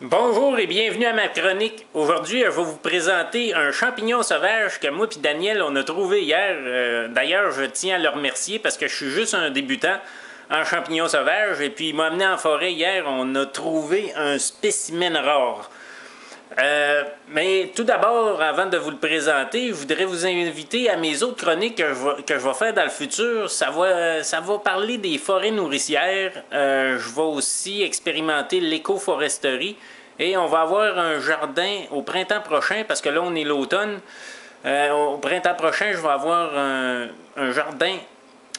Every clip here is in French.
Bonjour et bienvenue à ma chronique. Aujourd'hui, je vais vous présenter un champignon sauvage que moi et Daniel on a trouvé hier. D'ailleurs, je tiens à le remercier parce que je suis juste un débutant en champignons sauvages. Et puis, il m'a amené en forêt hier, on a trouvé un spécimen rare. Mais tout d'abord, avant de vous le présenter, je voudrais vous inviter à mes autres chroniques que je vais faire dans le futur. Ça va parler des forêts nourricières. Je vais aussi expérimenter l'écoforesterie. Et on va avoir un jardin au printemps prochain, parce que là, on est l'automne. Au printemps prochain, je vais avoir un jardin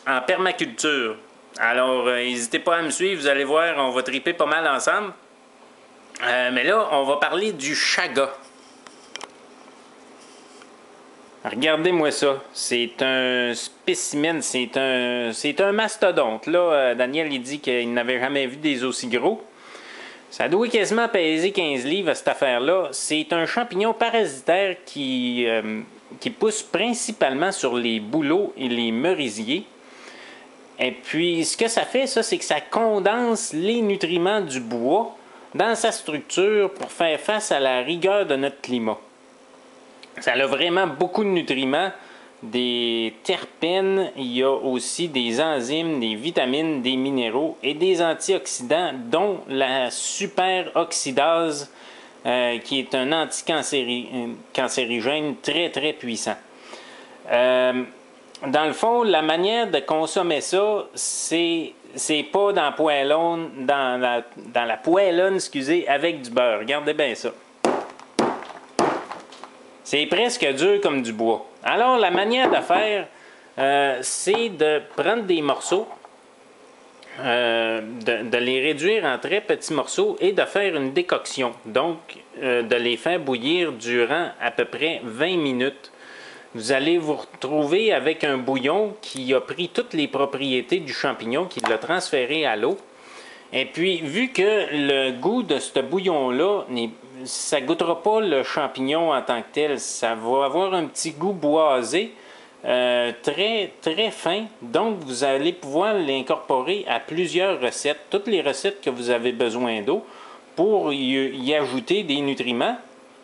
en permaculture. Alors, n'hésitez pas à me suivre, vous allez voir, on va triper pas mal ensemble. Mais là, on va parler du chaga. Regardez-moi ça. C'est un spécimen, c'est un mastodonte. Là, Daniel, il dit qu'il n'avait jamais vu des aussi gros. Ça doit quasiment peser 15 livres, cette affaire-là. C'est un champignon parasitaire qui pousse principalement sur les bouleaux et les merisiers. Et puis, ce que ça fait, ça, c'est que ça condense les nutriments du bois dans sa structure pour faire face à la rigueur de notre climat. Ça a vraiment beaucoup de nutriments, des terpènes, il y a aussi des enzymes, des vitamines, des minéraux et des antioxydants, dont la superoxydase, qui est un anticancérigène très très puissant. Dans le fond, la manière de consommer ça, c'est pas dans la poêlonne, excusez, avec du beurre. Regardez bien ça. C'est presque dur comme du bois. Alors, la manière de faire, c'est de prendre des morceaux, de les réduire en très petits morceaux et de faire une décoction. Donc, de les faire bouillir durant à peu près 20 minutes. Vous allez vous retrouver avec un bouillon qui a pris toutes les propriétés du champignon, qui l'a transféré à l'eau. Et puis, vu que le goût de ce bouillon-là, ça ne goûtera pas le champignon en tant que tel. Ça va avoir un petit goût boisé, très, très fin. Donc, vous allez pouvoir l'incorporer à plusieurs recettes. Toutes les recettes que vous avez besoin d'eau pour y ajouter des nutriments,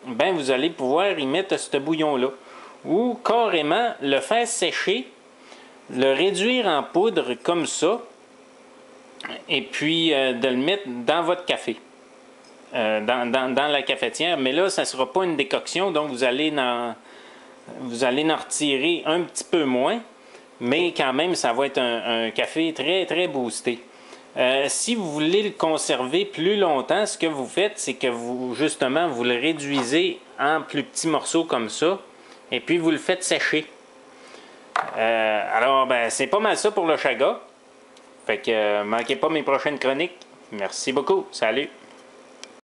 ben, vous allez pouvoir y mettre ce bouillon-là. Ou carrément le faire sécher, le réduire en poudre comme ça, et puis de le mettre dans votre café, dans la cafetière. Mais là, ça ne sera pas une décoction, donc vous allez en retirer un petit peu moins, mais quand même, ça va être un café très, très boosté. Si vous voulez le conserver plus longtemps, ce que vous faites, c'est que vous le réduisez en plus petits morceaux comme ça, et puis vous le faites sécher. Alors, ben, c'est pas mal ça pour le chaga. Fait que manquez pas mes prochaines chroniques. Merci beaucoup. Salut!